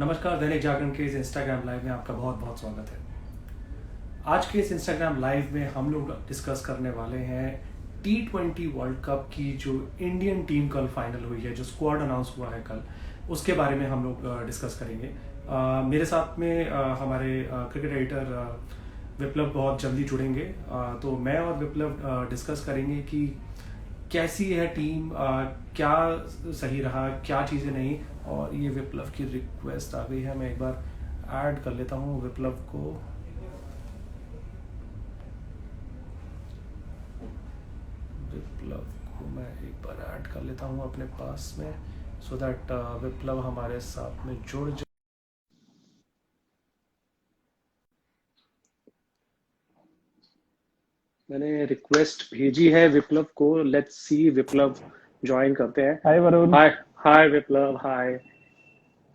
नमस्कार। दैनिक जागरण के इस इंस्टाग्राम लाइव में आपका बहुत बहुत स्वागत है। आज के इस इंस्टाग्राम लाइव में हम लोग डिस्कस करने वाले हैं T20 वर्ल्ड कप की जो इंडियन टीम कल फाइनल हुई है, जो स्क्वाड अनाउंस हुआ है कल, उसके बारे में हम लोग डिस्कस करेंगे। मेरे साथ में हमारे क्रिकेट एडिटर विप्लव बहुत जल्दी जुड़ेंगे। तो मैं और विप्लव डिस्कस करेंगे कि कैसी है टीम, क्या सही रहा, क्या चीज़ें नहीं। और ये विप्लव की रिक्वेस्ट आ गई है, मैं एक बार ऐड कर लेता हूँ विप्लव को। विप्लव को मैं एक बार ऐड कर लेता हूँ अपने पास में, सो दैट विप्लव हमारे साथ में जुड़ जाए। मैंने रिक्वेस्ट भेजी है विप्लव को। लेट्स सी विप्लव ज्वाइन करते हैं। हाय वरुण। हाय। हाय विप्लव, हाय।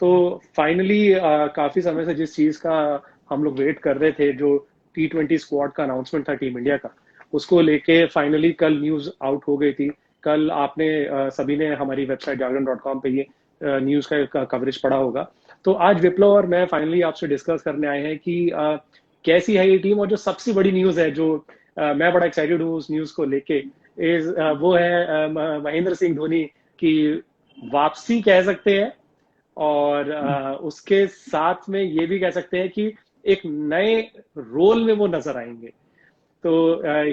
तो फाइनली काफी समय से जिस चीज का हम लोग वेट कर रहे थे, जो T20 स्क्वाड का अनाउंसमेंट था टीम इंडिया का, उसको लेके फाइनली कल न्यूज आउट हो गई थी। कल आपने सभी ने हमारी वेबसाइट जागरण.com पे ये न्यूज का कवरेज पढ़ा होगा। तो आज विप्लव और मैं फाइनली आपसे डिस्कस करने आए हैं कि कैसी है ये टीम। और जो सबसे बड़ी न्यूज है, जो मैं बड़ा एक्साइटेड हूँ उस न्यूज को लेके, वो है महेंद्र सिंह धोनी की वापसी कह सकते हैं। और उसके साथ में ये भी कह सकते हैं कि एक नए रोल में वो नजर आएंगे। तो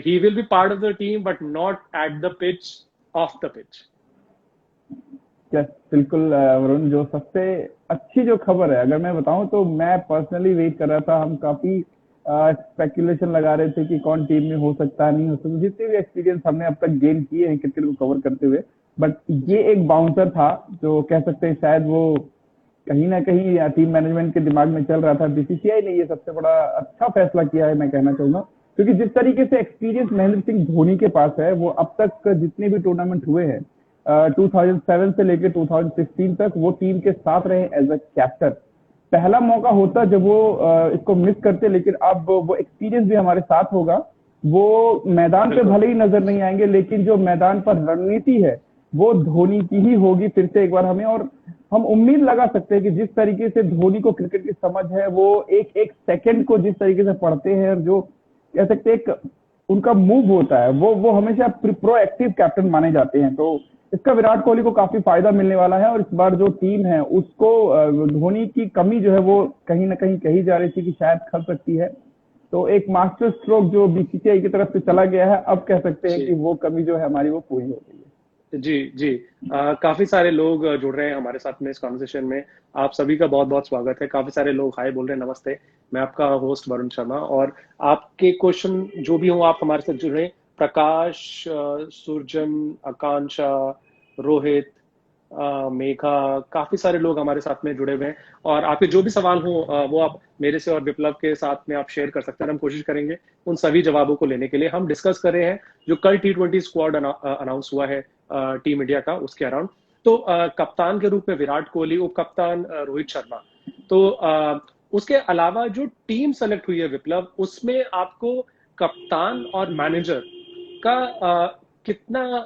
he will be part of the team but not at the pitch, of the pitch. Yes, बिल्कुल वरुण, जो सबसे अच्छी जो खबर है अगर मैं बताऊं तो मैं पर्सनली वेट कर रहा था। हम काफी स्पेकुलेशन लगा रहे थे कि कौन टीम में हो सकता है, नहीं हो सकता। जितने भी एक्सपीरियंस हमने अब तक गेन किए हैं क्रिकेट को कवर करते हुए, बट जी ये एक बाउंसर था जो कह सकते हैं शायद वो कहीं ना कहीं टीम मैनेजमेंट के दिमाग में चल रहा था। बीसीसीआई ने ये सबसे बड़ा अच्छा फैसला किया है, मैं कहना चाहूंगा, क्योंकि जिस तरीके से एक्सपीरियंस महेंद्र सिंह धोनी के पास है, वो अब तक जितने भी टूर्नामेंट हुए हैं 2007 से लेकर 2016 तक वो टीम के साथ रहे एज अ कैप्टन। पहला मौका होता जब वो इसको मिस करते, लेकिन अब वो एक्सपीरियंस भी हमारे साथ होगा। वो मैदान पे बिल्कुल। भले ही नजर नहीं आएंगे, लेकिन जो मैदान पर रणनीति है वो धोनी की ही होगी फिर से एक बार हमें। और हम उम्मीद लगा सकते हैं कि जिस तरीके से धोनी को क्रिकेट की समझ है, वो एक एक सेकंड को जिस तरीके से पढ़ते हैं, और जो कह सकते हैं एक उनका मूव होता है, वो हमेशा प्रोएक्टिव कैप्टन माने जाते हैं। तो इसका विराट कोहली को काफी फायदा मिलने वाला है। और इस बार जो टीम है उसको धोनी की कमी जो है वो कहीं ना कहीं कही जा रही थी कि शायद खल सकती है। तो एक मास्टर स्ट्रोक जो बीसीसीआई की तरफ से चला गया है, अब कह सकते हैं कि जी वो कमी जो है हमारी वो पूरी हो गई है। जी जी। काफी सारे लोग जुड़ रहे हैं हमारे साथ में इस कॉन्वर्सेशन में। आप सभी का बहुत बहुत स्वागत है। काफी सारे लोग हाय बोल रहे हैं, नमस्ते। मैं आपका होस्ट वरुण शर्मा, और आपके क्वेश्चन जो भी हो आप हमारे साथ जुड़े। प्रकाश, सुरजन, आकांक्षा, रोहित, मेघा, काफी सारे लोग हमारे साथ में जुड़े हुए हैं। और आपके जो भी सवाल हो वो आप मेरे से और विप्लव के साथ में आप शेयर कर सकते हैं। हम कोशिश करेंगे उन सभी जवाबों को लेने के लिए। हम डिस्कस कर रहे हैं जो कल T20 स्क्वाड अनाउंस हुआ है टीम इंडिया का, उसके अराउंड। तो कप्तान के रूप में विराट कोहली, उप कप्तान रोहित शर्मा। तो उसके अलावा जो टीम सेलेक्ट हुई है विप्लव, उसमें आपको कप्तान और मैनेजर का कितना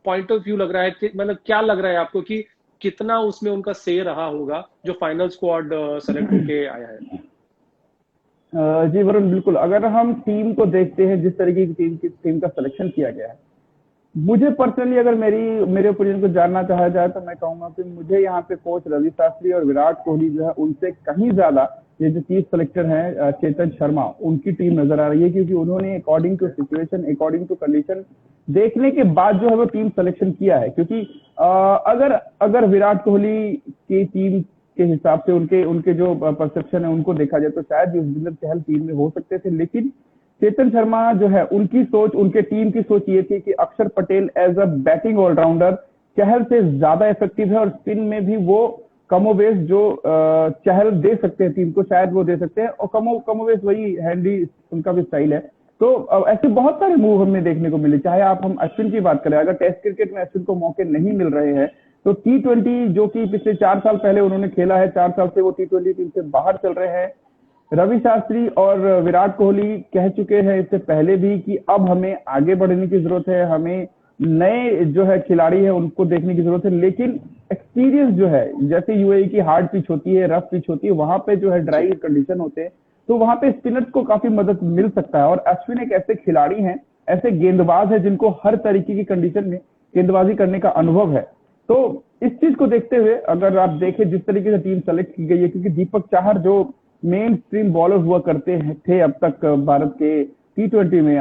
पॉइंट ऑफ व्यू लग रहा है कि मतलब क्या लग रहा है आपको कि कितना उसमें उनका से रहा होगा जो फाइनल स्क्वाड सेलेक्ट होके आया है। जी वरुण, बिल्कुल। अगर हम टीम को देखते हैं, जिस तरीके की टीम का सिलेक्शन किया गया है, मुझे पर्सनली अगर मेरे ओपिनियन को जानना चाहा जाए तो मैं कहूंगा कि मुझे यहाँ पे कोच रवि शास्त्री और विराट कोहली जो है उनसे कहीं ज्यादा ये जो चीफ सेलेक्टर है चेतन शर्मा, उनकी टीम नजर आ रही है। क्योंकि उन्होंने according to situation, according to condition देखने के बाद जो है वो टीम सिलेक्शन किया है। क्योंकि अगर अगर विराट कोहली की टीम के हिसाब से उनके उनके जो परसेप्शन है उनको देखा जाए तो शायद युजवेंद्र चहल टीम में हो सकते थे। लेकिन चेतन शर्मा जो है, उनकी सोच, उनके टीम की सोच ये थी कि Axar Patel as a batting allrounder Chahal से ज्यादा इफेक्टिव है, और स्पिन में भी वो कमोवेश जो चहल दे सकते हैं टीम को, शायद वो दे सकते हैं। और कमोवेश वही हैंडी उनका भी स्टाइल है। तो ऐसे बहुत सारे मूव हमें देखने को मिले। चाहे आप हम अश्विन की बात करें, अगर टेस्ट क्रिकेट में अश्विन को मौके नहीं मिल रहे हैं, तो T20 जो कि पिछले 4 साल पहले उन्होंने खेला है, 4 साल से वो T20 टीम से बाहर चल रहे हैं। रवि शास्त्री और विराट कोहली कह चुके हैं इससे पहले भी कि अब हमें आगे बढ़ने की जरूरत है, हमें नए जो है खिलाड़ी है उनको देखने की जरूरत है। लेकिन एक्सपीरियंस जो है, जैसे यूएई की हार्ड पिच होती है, रफ पिच होती है, वहां पे जो है ड्राई कंडीशन होते हैं, तो वहां पे स्पिनर्स को काफी मदद मिल सकता है। और अश्विन एक ऐसे खिलाड़ी हैं, ऐसे गेंदबाज है जिनको हर तरीके की कंडीशन में गेंदबाजी करने का अनुभव है। तो इस चीज को देखते हुए अगर आप देखें जिस तरीके से टीम सेलेक्ट की गई है, क्योंकि दीपक चाहर जो मेन स्ट्रीम बॉलर हुआ करते थे अब तक भारत के T20 में,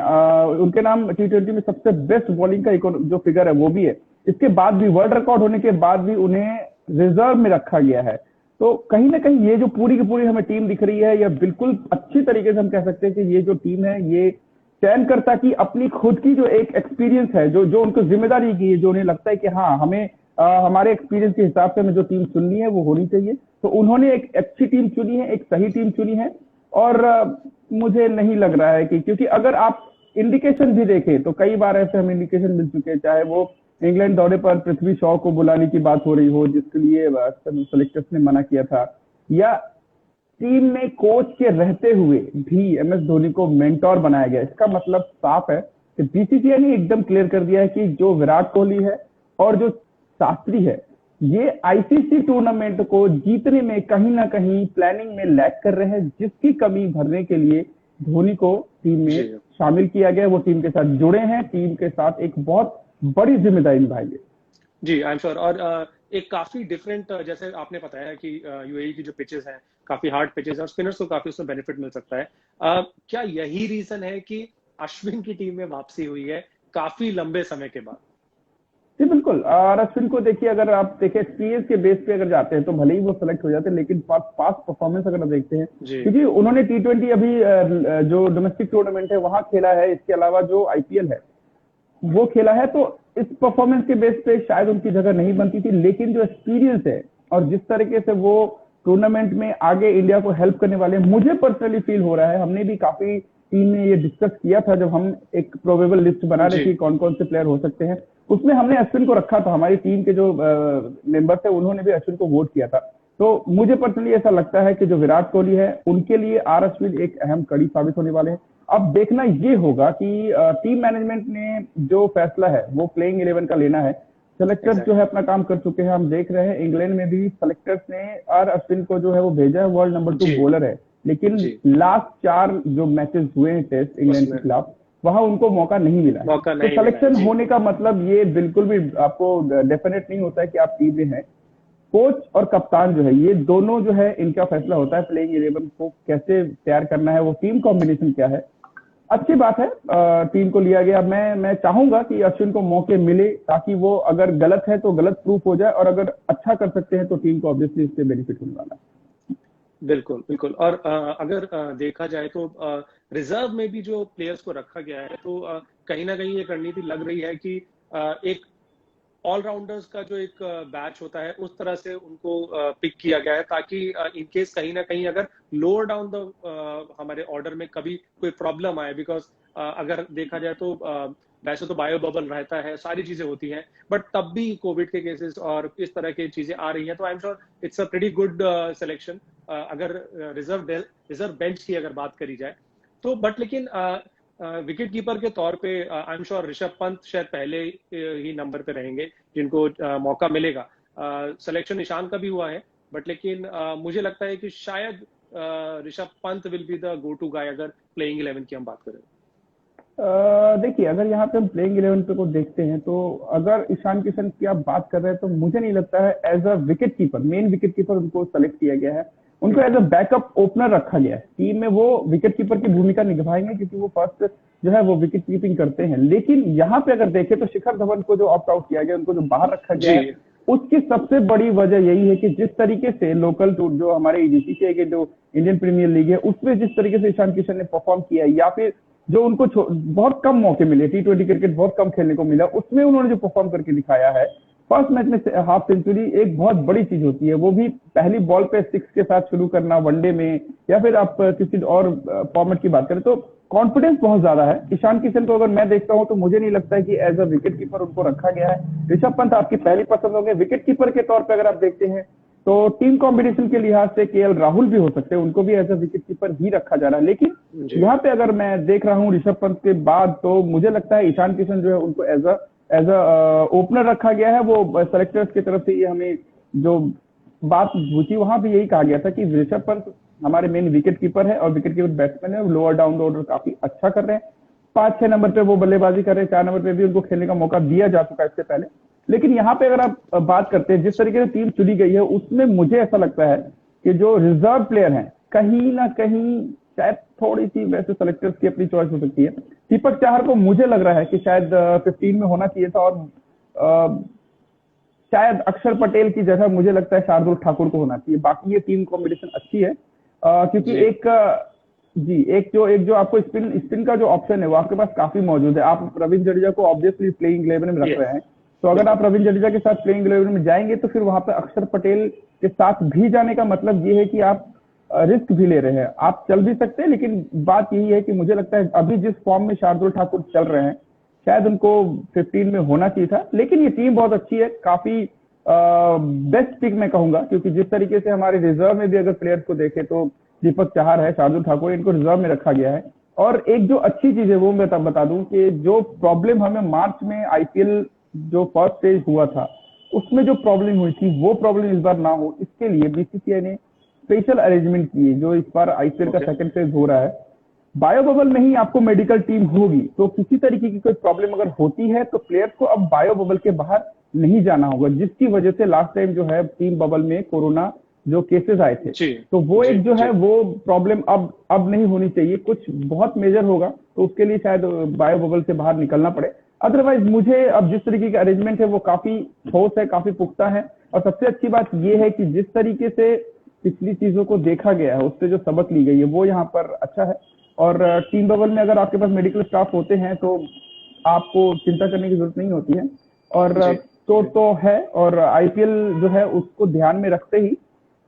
उनके नाम T20 में सबसे बेस्ट बॉलिंग का जो फिगर है वो भी है। इसके बाद भी वर्ल्ड रिकॉर्ड होने के बाद भी उन्हें रिजर्व में रखा गया है। तो कहीं ना कहीं ये जो पूरी की पूरी हमें टीम दिख रही है, यह बिल्कुल अच्छी तरीके से हम कह सकते हैं कि ये जो टीम है ये चयनकर्ता की अपनी खुद की जो एक एक्सपीरियंस है, जो जो उनको जिम्मेदारी की है, जो उन्हें लगता है कि हाँ हमें हमारे एक्सपीरियंस के हिसाब से हमें जो टीम चुननी है वो होनी चाहिए, तो उन्होंने एक अच्छी टीम चुनी है, एक सही टीम चुनी है। और मुझे नहीं लग रहा है कि, क्योंकि अगर आप इंडिकेशन भी देखें तो कई बार ऐसे हमें इंडिकेशन मिल चुके हैं, चाहे वो इंग्लैंड दौरे पर पृथ्वी शॉ को बुलाने की बात हो रही हो जिसके लिए सेलेक्टर्स ने मना किया था, या टीम में कोच के रहते हुए भी MS धोनी को मेंटोर बनाया गया। इसका मतलब साफ है कि बीसीसीआई ने एकदम क्लियर कर दिया है कि जो विराट कोहली है और जो शास्त्री है, ये आईसीसी टूर्नामेंट को जीतने में कहीं ना कहीं प्लानिंग में लैग कर रहे हैं, जिसकी कमी भरने के लिए धोनी को टीम में शामिल किया गया। वो टीम के साथ जुड़े हैं, टीम के साथ एक बहुत बड़ी जिम्मेदारी निभाएंगे। जी, आई एम श्योर। और एक काफी डिफरेंट, जैसे आपने बताया कि यूएई की जो पिचेस हैं काफी हार्ड पिचेस हैं और स्पिनर्स को काफी उसमें बेनिफिट मिल सकता है। क्या यही रीजन है कि अश्विन की टीम में वापसी हुई है काफी लंबे समय के बाद? जी बिल्कुल। और अश्विन को देखिए, अगर आप देखें एक्सपीरियंस के बेस पे अगर जाते हैं तो भले ही वो सेलेक्ट हो जाते हैं, लेकिन पास्ट परफॉर्मेंस अगर आप देखते हैं, क्योंकि उन्होंने T20 अभी जो डोमेस्टिक टूर्नामेंट है वहां खेला है, इसके अलावा जो IPL है वो खेला है, तो इस परफॉर्मेंस के बेस पे शायद उनकी जगह नहीं बनती थी। लेकिन जो एक्सपीरियंस है और जिस तरीके से वो टूर्नामेंट में आगे इंडिया को हेल्प करने वाले, मुझे पर्सनली फील हो रहा है, हमने भी काफी टीम में ये डिस्कस किया था जब हम एक प्रोबेबल लिस्ट बना रहे थे कौन कौन से प्लेयर हो सकते हैं, उसमें हमने अश्विन को रखा था। हमारी टीम के जो मेंबर्स है उन्होंने भी अश्विन को वोट किया था। तो मुझे पर्सनली ऐसा लगता है कि जो विराट कोहली है उनके लिए अश्विन एक अहम कड़ी साबित होने वाले हैं। अब देखना ये होगा कि टीम मैनेजमेंट ने जो फैसला है वो प्लेइंग 11 का लेना है। सेलेक्टर्स जो है अपना काम कर चुके हैं, हम देख रहे हैं इंग्लैंड में भी सेलेक्टर्स ने अश्विन को जो है वो भेजा है, वर्ल्ड नंबर 2 बॉलर है, लेकिन लास्ट 4 जो मैचेस हुए हैं टेस्ट इंग्लैंड के खिलाफ, वहां उनको मौका नहीं मिला। तो सिलेक्शन होने का मतलब ये बिल्कुल भी आपको डेफिनेट नहीं होता है कि आप टीम में हैं। कोच और कप्तान जो है ये दोनों जो है इनका फैसला होता है प्लेइंग 11 को कैसे तैयार करना है, वो टीम कॉम्बिनेशन क्या है। अच्छी बात है टीम को लिया गया। मैं चाहूंगा कि अश्विन को मौके मिले ताकि वो अगर गलत है तो गलत प्रूफ हो जाए, और अगर अच्छा कर सकते हैं तो टीम को ऑब्वियसली इससे बेनिफिट होने वाला है। बिल्कुल बिल्कुल। और अगर देखा जाए तो रिजर्व में भी जो प्लेयर्स को रखा गया है, तो कहीं ना कहीं एक रणनीति लग रही है कि एक ऑलराउंडर्स का जो एक बैच होता है उस तरह से उनको पिक किया गया है, ताकि इन केस कहीं ना कहीं अगर लोअर डाउन द हमारे ऑर्डर में कभी कोई प्रॉब्लम आए, बिकॉज अगर देखा जाए तो वैसे तो बायो बबल रहता है, सारी चीजें होती हैं, बट तब भी कोविड के केसेस और इस तरह की चीजें आ रही हैं, तो I am sure it's a pretty good selection. अगर रिजर्व बेंच की अगर बात करी जाए तो, बट लेकिन विकेट कीपर के तौर पे I am sure Rishabh Pant शायद पहले ही नंबर पे रहेंगे जिनको मौका मिलेगा। सिलेक्शन ईशान का भी हुआ है, बट लेकिन मुझे लगता है कि शायद Rishabh Pant will be the go to guy अगर प्लेइंग 11 की हम बात करें। देखिए, अगर यहाँ पे हम प्लेइंग 11 पे को देखते हैं तो अगर ईशान किशन की आप बात कर रहे हैं तो मुझे नहीं लगता है as a wicket keeper, main wicket keeper उनको सेलेक्ट किया गया है। उनको एज अ बैकअप ओपनर रखा गया है। टीम में वो विकेट कीपर की भूमिका निभाएंगे क्योंकि वो फर्स्ट जो है वो विकेट कीपिंग करते हैं। लेकिन यहाँ पे अगर देखें तो शिखर धवन को जो ऑप्ट आउट किया गया, उनको जो बाहर रखा गया है, उसकी सबसे बड़ी वजह यही है कि जिस तरीके से लोकल टूर जो हमारे ईडीसी के जो इंडियन प्रीमियर लीग है उसमें जिस तरीके से ईशान किशन ने परफॉर्म किया, या फिर जो उनको बहुत कम मौके मिले, T20 क्रिकेट बहुत कम खेलने को मिला, उसमें उन्होंने जो परफॉर्म करके दिखाया है, फर्स्ट मैच में हाफ सेंचुरी एक बहुत बड़ी चीज होती है। वो भी पहली बॉल पे 6 के साथ शुरू करना वनडे में, या फिर आप किसी और फॉर्मेट की बात करें तो कॉन्फिडेंस बहुत ज्यादा है। ईशान किशन को अगर मैं देखता हूं तो मुझे नहीं लगता है कि एज अ विकेट कीपर उनको रखा गया है। ऋषभ पंत आपकी पहली पसंद होंगे। विकेट कीपर के तौर पर अगर आप देखते हैं तो टीम कॉम्बिनेशन के लिहाज से केएल राहुल भी हो सकते हैं, उनको भी एज अ विकेट कीपर ही रखा जा रहा है। लेकिन यहाँ पे अगर मैं देख रहा हूँ ऋषभ पंत के बाद, तो मुझे लगता है ईशान किशन जो है उनको as a as a opener रखा गया है। वो सेलेक्टर्स की तरफ से ये हमें जो बात पूछी वहां भी यही कहा गया था कि ऋषभ पंत हमारे मेन विकेट कीपर है और विकेट कीपर बैट्समैन है, लोअर डाउन द ऑर्डर काफी अच्छा कर रहे हैं। 5-6 नंबर पे वो बल्लेबाजी कर रहे हैं, 4 नंबर पे भी उनको खेलने का मौका दिया जा चुका है इससे पहले। लेकिन यहाँ पे अगर आप बात करते हैं जिस तरीके से टीम चुनी गई है, उसमें मुझे ऐसा लगता है कि जो रिजर्व प्लेयर हैं कहीं ना कहीं शायद थोड़ी सी वैसे सेलेक्टर्स की अपनी चॉइस हो सकती है। दीपक चाहर को मुझे लग रहा है कि शायद 15 में होना चाहिए था, और शायद अक्षर पटेल की जगह मुझे लगता है शार्दुल ठाकुर को होना चाहिए। बाकी ये टीम कॉम्बिनेशन अच्छी है, क्योंकि एक जो आपको स्पिन का जो ऑप्शन है वो आपके पास काफी मौजूद है। आप रविंद्र जडेजा को ऑब्वियसली प्लेइंग 11 में रख रहे हैं, तो अगर आप रविंद्र जडेजा के साथ प्लेइंग 11 में जाएंगे तो फिर वहां पे अक्षर पटेल के साथ भी जाने का मतलब ये है कि आप रिस्क भी ले रहे हैं। आप चल भी सकते हैं, लेकिन बात यही है कि मुझे लगता है अभी जिस फॉर्म में शार्दुल ठाकुर चल रहे हैं शायद उनको 15 में होना चाहिए था। लेकिन ये टीम बहुत अच्छी है, काफी बेस्ट पिक मैं कहूंगा, क्योंकि जिस तरीके से हमारे रिजर्व में भी अगर प्लेयर्स को देखें तो दीपक चाहर है, शार्दुल ठाकुर, इनको रिजर्व में रखा गया है। और एक जो अच्छी चीज है वो मैं बता दूं कि जो प्रॉब्लम हमें मार्च में आईपीएल जो फर्स्ट स्टेज हुआ था उसमें जो प्रॉब्लम हुई थी वो प्रॉब्लम इस बार ना हो, इसके लिए बीसीसीआई ने स्पेशल अरेंजमेंट किए। जो इस बार आईपीएल का सेकंड फेज हो रहा है, बायो बबल में ही आपको मेडिकल टीम होगी, तो किसी तरीके की कोई प्रॉब्लम अगर होती है तो प्लेयर्स को अब बायो बबल के बाहर नहीं जाना होगा, जिसकी वजह से लास्ट टाइम जो है टीम बबल में कोरोना जो केसेस आए थे, तो वो एक जो है वो प्रॉब्लम अब नहीं होनी चाहिए। कुछ बहुत मेजर होगा तो उसके लिए शायद बायो बबल से बाहर निकलना पड़े। अदरवाइज मुझे अब जिस तरीके का अरेंजमेंट है वो काफी ठोस है, काफी पुख्ता है। और सबसे अच्छी बात यह है कि जिस तरीके से पिछली चीजों को देखा गया है उससे जो सबक ली गई है वो यहाँ पर अच्छा है। और टीम बबल में अगर आपके पास मेडिकल स्टाफ होते हैं तो आपको चिंता करने की जरूरत नहीं होती है। और तो है, और आईपीएल जो है उसको ध्यान में रखते ही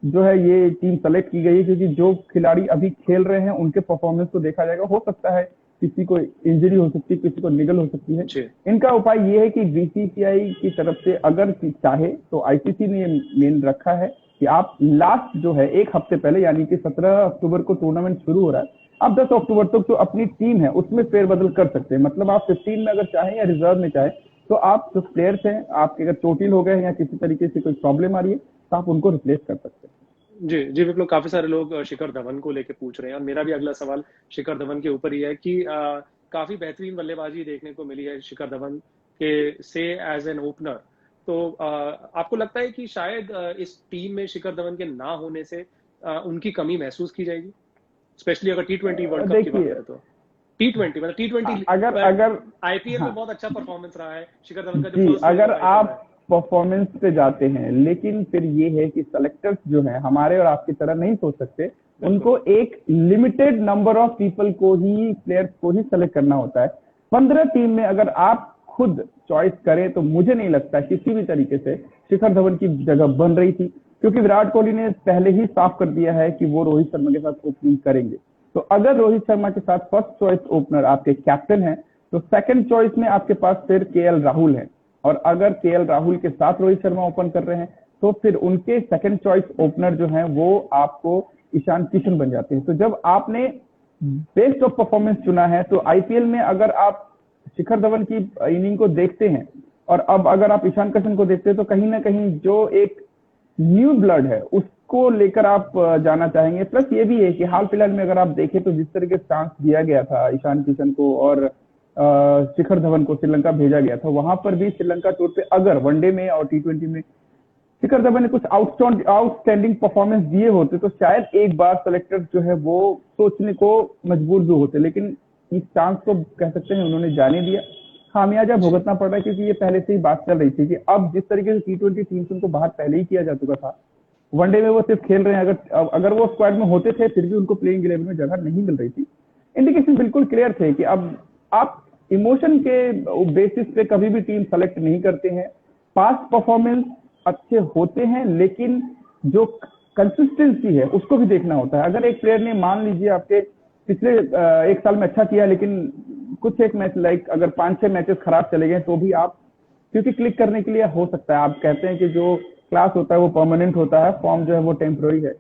जो है ये टीम सेलेक्ट की गई है, क्योंकि जो खिलाड़ी अभी खेल रहे हैं उनके परफॉर्मेंस को देखा जाएगा। हो सकता है किसी को इंजरी हो सकती है, किसी को निगल हो सकती है। इनका उपाय ये है कि बीसीसीआई की तरफ से अगर चाहे तो आईसीसी ने मेन रखा है कि आप लास्ट जो है एक हफ्ते पहले, यानी कि 17 अक्टूबर को टूर्नामेंट शुरू हो रहा है, आप 10 अक्टूबर तक जो अपनी टीम है उसमें फेरबदल कर सकते हैं। मतलब आप 15 में अगर चाहें या रिजर्व में चाहें तो आप जो प्लेयर्स हैं आपके अगर चोटिल हो गए या किसी तरीके से कोई प्रॉब्लम आ रही है तो आप उनको रिप्लेस कर सकते हैं। जी विप्लव, काफी सारे लोग शिखर धवन को लेके पूछ रहे हैं और मेरा भी अगला सवाल शिखर धवन के ऊपर ही है कि काफी बेहतरीन बल्लेबाजी देखने को मिली है शिखर धवन के से एज एन ओपनर। तो आपको लगता है कि शायद इस टीम में शिखर धवन के ना होने से उनकी कमी महसूस की जाएगी, स्पेशली अगर T20 वर्ल्ड कप की बात करें तो? T20 अगर आईपीएल में बहुत अच्छा परफॉर्मेंस रहा है शिखर धवन का जी, अगर आप परफॉर्मेंस पे जाते हैं, लेकिन फिर ये है कि सेलेक्टर्स जो है हमारे और आपकी तरह नहीं सोच सकते। उनको एक लिमिटेड नंबर ऑफ पीपल को ही, प्लेयर्स को ही सेलेक्ट करना होता है। 15 टीम में अगर आप खुद चॉइस करें तो मुझे नहीं लगता किसी भी तरीके से शिखर धवन की जगह बन रही थी, क्योंकि विराट कोहली ने पहले ही साफ कर दिया है कि वो रोहित शर्मा के साथ ओपनिंग करेंगे। तो अगर रोहित शर्मा के साथ फर्स्ट चॉइस ओपनर आपके कैप्टन है तो सेकंड चॉइस में आपके पास फिर केएल राहुल है, और अगर केएल राहुल के साथ रोहित शर्मा ओपन कर रहे हैं तो फिर उनके सेकंड चॉइस ओपनर जो हैं वो आपको ईशान किशन बन जाते हैं। तो जब आपने बेस्ट ऑफ परफॉर्मेंस चुना है तो आईपीएल में अगर आप शिखर धवन की इनिंग को देखते हैं और अब अगर आप ईशान किशन को देखते हैं तो कहीं ना कहीं जो एक न्यू ब्लड है उसको लेकर आप जाना चाहेंगे। प्लस ये भी है कि हाल फिलहाल में अगर आप देखें तो जिस तरीके से चांस दिया गया था ईशान किशन को और शिखर धवन को श्रीलंका भेजा गया था, वहां पर भी श्रीलंका टूर पे अगर वनडे में और T20 में शिखर धवन ने कुछ आउटस्टैंडिंग परफॉर्मेंस दिए होते तो शायद एक बार सेलेक्टर्स जो है वो सोचने को मजबूर भी होते। लेकिन इस चांस को कह सकते हैं उन्होंने जाने दिया। खामियाजा भुगतना पड़ रहा है, क्योंकि ये पहले से ही बात चल रही थी कि अब जिस तरीके से T20 टीम से उनको बाहर पहले ही किया जा चुका था, वनडे में वो सिर्फ खेल रहे हैं। अगर वो स्क्वाड में होते थे फिर भी उनको प्लेइंग 11 में जगह नहीं मिल रही थी। इंडिकेशन बिल्कुल क्लियर थे कि अब आप इमोशन के बेसिस पे कभी भी टीम सेलेक्ट नहीं करते हैं। पास्ट परफॉर्मेंस अच्छे होते हैं, लेकिन जो कंसिस्टेंसी है उसको भी देखना होता है। अगर एक प्लेयर ने मान लीजिए आपके पिछले एक साल में अच्छा किया, लेकिन कुछ एक मैच लाइक अगर 5-6 मैचेस खराब चले गए तो भी आप, क्योंकि क्लिक करने के लिए हो सकता है, आप कहते हैं कि जो क्लास होता है वो परमानेंट होता है, फॉर्म जो है वो टेम्पोररी है,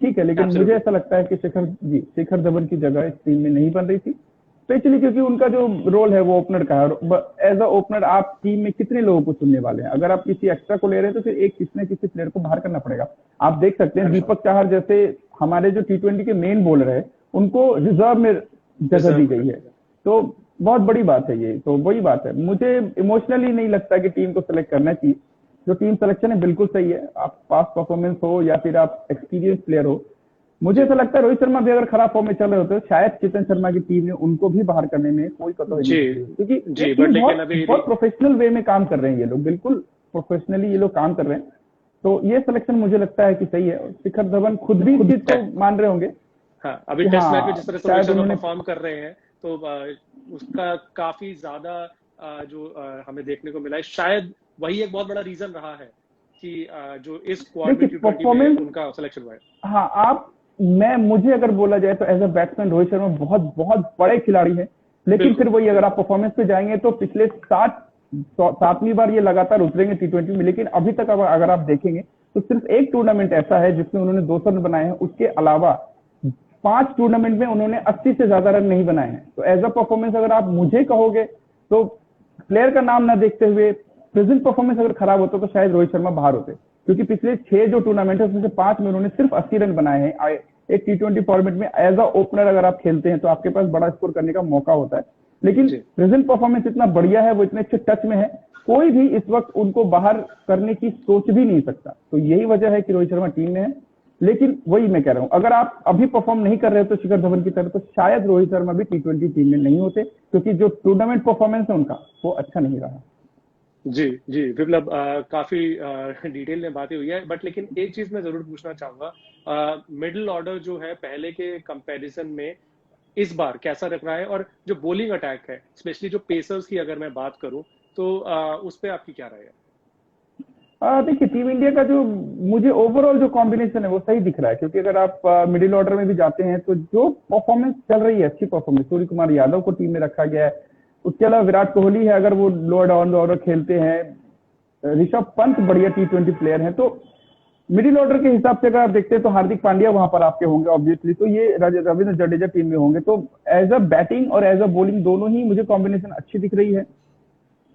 ठीक है। लेकिन मुझे ऐसा लगता है कि शिखर धवन की जगह इस टीम में नहीं बन रही थी। स्पेशली क्योंकि उनका जो रोल है वो ओपनर का है। एज अ ओपनर आप टीम में कितने लोगों को चुनने वाले हैं? अगर आप किसी एक्स्ट्रा को ले रहे हैं तो फिर एक किसी न किसी प्लेयर को बाहर करना पड़ेगा। आप देख सकते हैं दीपक चाहर जैसे हमारे जो T20 के मेन बॉलर है उनको रिजर्व में जगह दी गई है, तो बहुत बड़ी बात है ये। तो वही बात है, मुझे इमोशनली नहीं लगता कि टीम को सिलेक्ट करना चाहिए। जो टीम सिलेक्शन है बिल्कुल सही है, आप पास परफॉर्मेंस हो या फिर आप एक्सपीरियंस प्लेयर हो। मुझे ऐसा लगता है रोहित शर्मा भी अगर खराब फॉर्म में चल रहे होते तो शायद चेतन शर्मा की टीम ने उनको भी बाहर करने में कोई कतराई नहीं की, क्योंकि ये टीम बहुत प्रोफेशनल वे में काम कर रहे हैं। ये लोग बिल्कुल प्रोफेशनली ये लोग काम कर रहे हैं, तो ये सिलेक्शन मुझे लगता है कि सही है। शिखर धवन खुद भी इस चीज को मान रहे होंगे। हाँ, अभी टेस्ट मैच में जिस तरह से रोहित शर्मा परफॉर्म कर रहे हैं तो उसका काफी ज्यादा जो हमें देखने को मिला है, शायद वही एक बहुत बड़ा रीजन रहा है कि जो इस स्क्वाड में T20 में उनका सिलेक्शन हुआ है। हाँ, मुझे अगर बोला जाए तो as a batsman Rohit Sharma बहुत बहुत बड़े खिलाड़ी है, लेकिन फिर वही अगर आप परफॉर्मेंस पे जाएंगे तो पिछले 7वीं बार ये लगातार उतरेंगे T20 में। लेकिन अभी तक अगर आप देखेंगे तो सिर्फ एक टूर्नामेंट ऐसा है जिसमें उन्होंने 200 रन बनाए हैं, उसके अलावा 5 टूर्नामेंट में उन्होंने 80 से ज्यादा रन नहीं बनाए हैं। तो एज अ परफॉर्मेंस अगर आप मुझे कहोगे तो प्लेयर का नाम ना देखते हुए प्रेजेंट परफॉर्मेंस अगर खराब होता तो शायद रोहित शर्मा बाहर होते, क्योंकि पिछले 6 जो टूर्नामेंट है उसमें से 5 में उन्होंने सिर्फ 80 रन बनाए हैं। एक T20 फॉर्मेट में एज अ ओपनर अगर आप खेलते हैं तो आपके पास बड़ा स्कोर करने का मौका होता है, लेकिन प्रेजेंट परफॉर्मेंस इतना बढ़िया है, वो इतने अच्छे टच में है, कोई भी इस वक्त उनको बाहर करने की सोच भी नहीं सकता। तो यही वजह है कि रोहित शर्मा टीम में है। लेकिन वही मैं कह रहा हूं, अगर आप अभी परफॉर्म नहीं कर रहे हो तो शिखर धवन की तरह, तो शायद रोहित शर्मा भी T20 टीम में नहीं होते, क्योंकि जो टूर्नामेंट परफॉर्मेंस है उनका वो अच्छा नहीं रहा। जी जी विप्लव, काफी डिटेल में बातें हुई है, बट लेकिन एक चीज मैं जरूर पूछना चाहूंगा, मिडिल ऑर्डर जो है पहले के कंपैरिजन में इस बार कैसा रख रहा है, और जो बॉलिंग अटैक है स्पेशली जो पेसर्स की अगर मैं बात करूं तो उस पर आपकी क्या राय है? देखिए टीम इंडिया का जो मुझे ओवरऑल जो कॉम्बिनेशन है वो सही दिख रहा है, क्योंकि अगर आप मिडिल ऑर्डर में भी जाते हैं तो जो परफॉर्मेंस चल रही है, अच्छी परफॉर्मेंस, सूर्य कुमार यादव को टीम में रखा गया है। उसके अलावा विराट कोहली है, अगर वो लोअर डाउन ऑर्डर खेलते हैं। ऋषभ पंत बढ़िया T20 प्लेयर है। तो मिडिल ऑर्डर के हिसाब से अगर आप देखते हैं तो हार्दिक पांड्या वहां पर आपके होंगे ऑब्वियसली, तो ये रविंद्र जडेजा टीम में होंगे। तो एज अ बैटिंग और एज अ बॉलिंग दोनों ही मुझे कॉम्बिनेशन अच्छी दिख रही है।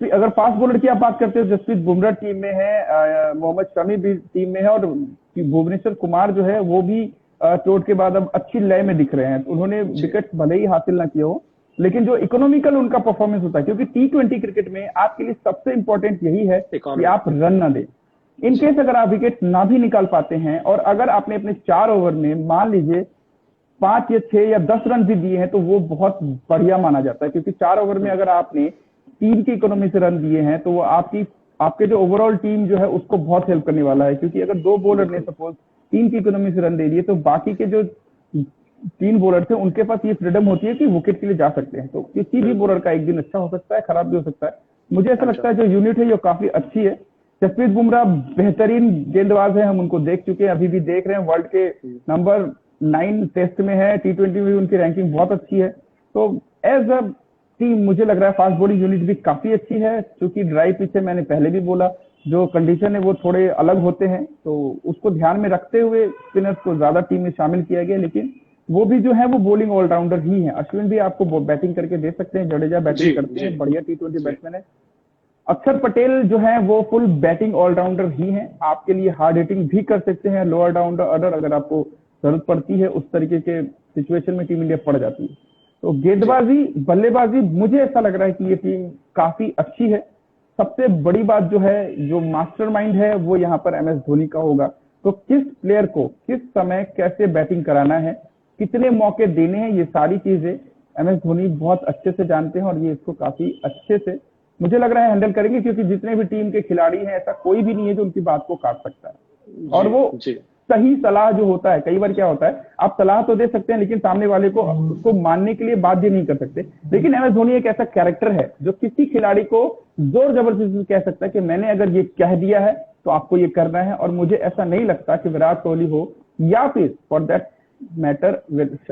तो अगर फास्ट बॉलर की आप बात करते हो, जसप्रीत बुमराह टीम में है, मोहम्मद शमी भी टीम में है, और भुवनेश्वर कुमार जो है वो भी चोट के बाद अब अच्छी लय में दिख रहे हैं। तो उन्होंने विकेट भले ही हासिल ना किया हो, लेकिन जो इकोनॉमिकल उनका परफॉर्मेंस होता है, क्योंकि T20 क्रिकेट में आपके लिए सबसे इंपॉर्टेंट यही है कि आप रन ना दें। इन केस अगर आप विकेट ना भी निकाल पाते हैं, और अगर आपने अपने 4 ओवर में मान लीजिए 5 या 6 या 10 रन भी दिए हैं, तो वो बहुत बढ़िया माना जाता है, क्योंकि 4 ओवर में अगर आपने 3 की इकोनॉमी से रन दिए हैं तो वो आपके जो ओवरऑल टीम जो है उसको बहुत हेल्प करने वाला है। क्योंकि अगर 2 बॉलर ने सपोज 3 की इकोनॉमी से रन दे दिए तो बाकी के जो 3 बॉलर थे उनके पास ये फ्रीडम होती है कि विकेट के लिए जा सकते हैं। तो किसी भी बॉलर का एक दिन अच्छा हो सकता है, खराब भी हो सकता है। मुझे ऐसा लगता है जो यूनिट है ये काफी अच्छी है। जसप्रीत बुमराह बेहतरीन गेंदबाज है, हम उनको देख चुके हैं, अभी भी देख रहे हैं, वर्ल्ड के नंबर 9 टेस्ट में है, T20 में उनकी रैंकिंग बहुत अच्छी है। तो एज अ टीम मुझे लग रहा है फास्ट बॉलिंग यूनिट भी काफी अच्छी है, क्योंकि ड्राई पिच है, मैंने पहले भी बोला, जो कंडीशन है वो थोड़े अलग होते हैं, तो उसको ध्यान में रखते हुए स्पिनर्स को ज्यादा टीम में शामिल किया गया। लेकिन वो भी जो है वो बॉलिंग ऑलराउंडर ही है। अश्विन भी आपको बैटिंग करके दे सकते हैं, जडेजा बैटिंग करते हैं, बढ़िया T20 बैट्समैन है। अक्षर पटेल जो है वो फुल बैटिंग ऑलराउंडर ही है, आपके लिए हार्ड हिटिंग भी कर सकते हैं, लोअर डाउन ऑर्डर अगर आपको जरूरत पड़ती है, उस तरीके के सिचुएशन में टीम इंडिया पड़ जाती है। तो गेंदबाजी, बल्लेबाजी, मुझे ऐसा लग रहा है कि ये टीम काफी अच्छी है। सबसे बड़ी बात जो है, जो मास्टरमाइंड है वो यहाँ पर MS धोनी का होगा। तो किस प्लेयर को किस समय कैसे बैटिंग कराना है, कितने मौके देने हैं, ये सारी चीजें MS धोनी बहुत अच्छे से जानते हैं, और ये इसको काफी अच्छे से मुझे लग रहा है हैंडल करेंगे, क्योंकि जितने भी टीम के खिलाड़ी हैं ऐसा कोई भी नहीं है जो उनकी बात को काट सकता है। और वो सही सलाह जो होता है, कई बार क्या होता है, आप सलाह तो दे सकते हैं लेकिन सामने वाले को उसको मानने के लिए बाध्य नहीं कर सकते। लेकिन MS धोनी एक ऐसा कैरेक्टर है जो किसी खिलाड़ी को जोर जबरदस्ती कह सकता है कि मैंने अगर ये कह दिया है तो आपको ये करना है। और मुझे ऐसा नहीं लगता कि विराट कोहली हो या फिर for that matter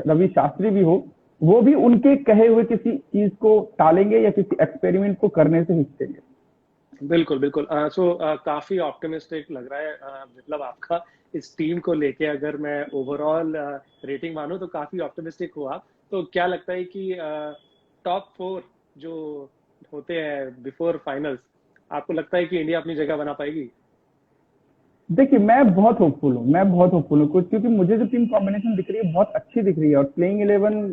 Ravi Shastri भी हो, वो भी उनके कहे हुए किसी चीज को टालेंगे या किसी एक्सपेरिमेंट को करने से हिचकेंगे। बिल्कुल बिल्कुल। काफी ऑप्टिमिस्टिक लग रहा है विप्लव आपका इस टीम को लेके। अगर मैं ओवरऑल रेटिंग मानूं तो काफी ऑप्टिमिस्टिक हो आप। तो क्या लगता है कि टॉप 4 जो होते हैं बिफोर फाइनल्स, आपको लगता है कि इंडिया अपनी जगह बना पाएगी? देखिए, मैं बहुत होपफुल हूँ क्योंकि मुझे जो टीम कॉम्बिनेशन दिख रही है बहुत अच्छी दिख रही है, और प्लेइंग 11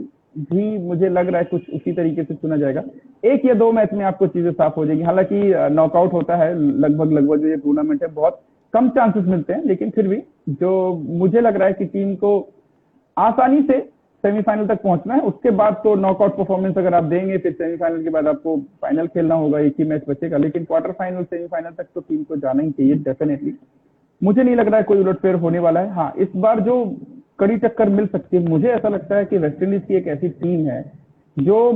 भी मुझे लग रहा है कुछ उसी तरीके से चुना जाएगा। 1 या 2 मैच में आपको चीजें साफ हो जाएगी। हालांकि नॉकआउट होता है लगभग जो ये टूर्नामेंट है, बहुत कम चांसेस मिलते हैं, लेकिन फिर भी जो मुझे लग रहा है कि टीम को आसानी से सेमीफाइनल तक पहुंचना है। उसके बाद तो नॉकआउट परफॉर्मेंस अगर आप देंगे, फिर सेमीफाइनल के बाद आपको फाइनल खेलना होगा, एक ही मैच बचेगा, लेकिन क्वार्टर फाइनल सेमीफाइनल तक तो टीम को जाना ही चाहिए डेफिनेटली। मुझे नहीं लग रहा है कोई उलटफेर होने वाला है। हाँ, इस बार जो कड़ी टक्कर मिल सकती है, मुझे ऐसा लगता है कि वेस्टइंडीज की एक ऐसी टीम है जो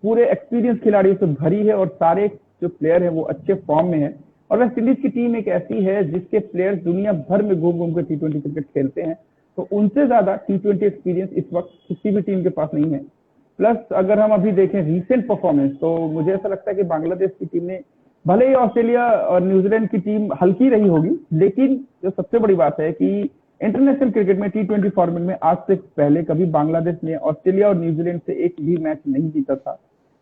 पूरे एक्सपीरियंस खिलाड़ियों से भरी है, और सारे जो प्लेयर है वो अच्छे फॉर्म में है। और वेस्टइंडीज की टीम एक ऐसी है जिसके प्लेयर्स दुनिया भर में घूम घूम कर T20 क्रिकेट खेलते हैं, तो उनसे ज्यादा T20 एक्सपीरियंस इस वक्त किसी भी टीम के पास नहीं है। प्लस अगर हम अभी देखें रीसेंट परफॉर्मेंस, तो मुझे ऐसा लगता है कि बांग्लादेश की टीम ने, भले ही ऑस्ट्रेलिया और न्यूजीलैंड की टीम हल्की रही होगी, लेकिन जो सबसे बड़ी बात है कि इंटरनेशनल क्रिकेट में T20 फॉर्मेट में आज से पहले कभी बांग्लादेश ने ऑस्ट्रेलिया और न्यूजीलैंड से एक भी मैच नहीं जीता था।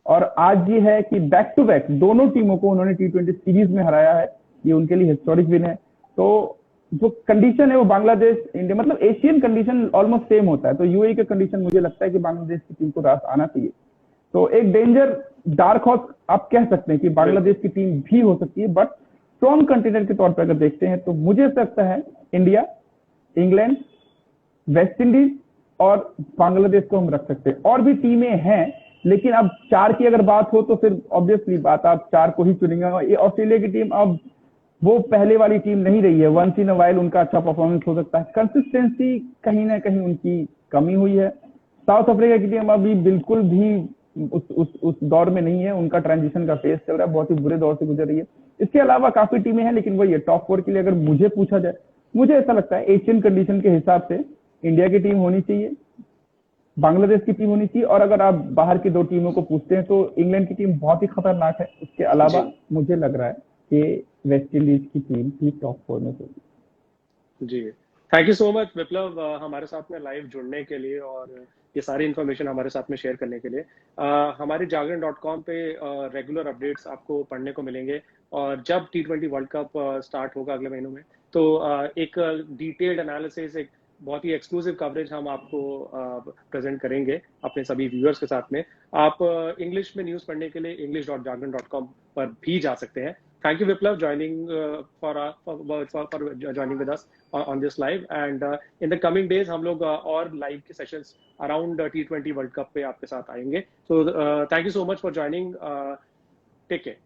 और आज ये है कि बैक टू बैक दोनों टीमों को उन्होंने T20 सीरीज में हराया है, ये उनके लिए हिस्टोरिक विन है। तो जो कंडीशन है वो बांग्लादेश इंडिया, मतलब एशियन कंडीशन ऑलमोस्ट सेम होता है, तो यूएई का कंडीशन मुझे लगता है कि बांग्लादेश की टीम को रास आना चाहिए। तो एक डेंजर डार्क हॉर्स आप कह सकते हैं कि बांग्लादेश की टीम भी हो सकती है, बट स्ट्रॉन्ग कंटेंडर के तौर पर अगर देखते हैं तो मुझे ऐसा लगता है इंडिया, इंग्लैंड, वेस्ट इंडीज और बांग्लादेश को हम रख सकते हैं। और भी टीमें हैं, लेकिन अब 4 की अगर बात हो तो फिर ऑब्वियसली बात आप 4 को ही चुनेंगे। ये ऑस्ट्रेलिया की टीम अब वो पहले वाली टीम नहीं रही है, वंस इन अ वाइल उनका अच्छा परफॉर्मेंस हो सकता है, कंसिस्टेंसी कहीं ना कहीं उनकी कमी हुई है। साउथ अफ्रीका की टीम अभी बिल्कुल भी उस दौर में नहीं है, उनका ट्रांजिशन का फेज चल रहा है, बहुत ही बुरे दौर से गुजर रही है। इसके अलावा काफी टीमें हैं, लेकिन वही है टॉप 4 के लिए अगर मुझे पूछा जाए, मुझे ऐसा लगता है एशियन कंडीशन के हिसाब से इंडिया की टीम होनी चाहिए, बांग्लादेश की टीम होनी चाहिए, और अगर आप बाहर की 2 टीमों को पूछते हैं तो इंग्लैंड की टीम बहुत ही खतरनाक है। उसके अलावा मुझे लग रहा है कि वेस्ट इंडीज की टीम भी टॉप 4 में होगी। जी, थैंक यू सो मच विप्लव, हमारे साथ में लाइव जुड़ने के लिए और ये सारी इन्फॉर्मेशन हमारे साथ में शेयर करने के लिए। हमारे जागरण.com पे रेगुलर अपडेट्स आपको पढ़ने को मिलेंगे, और जब T20 वर्ल्ड कप स्टार्ट होगा अगले महीनों में, तो एक डिटेल्ड एनालिसिस, एक बहुत ही एक्सक्लूसिव कवरेज हम आपको प्रेजेंट करेंगे अपने सभी व्यूअर्स के साथ में। आप इंग्लिश में न्यूज़ पढ़ने के लिए english.jagran.com पर भी जा सकते हैं। Thank you, Viplav, for joining with us on this live. And in the coming days, हम लोग और live के sessions around T20 World Cup पे आपके साथ आएंगे. So thank you so much for joining. Take care.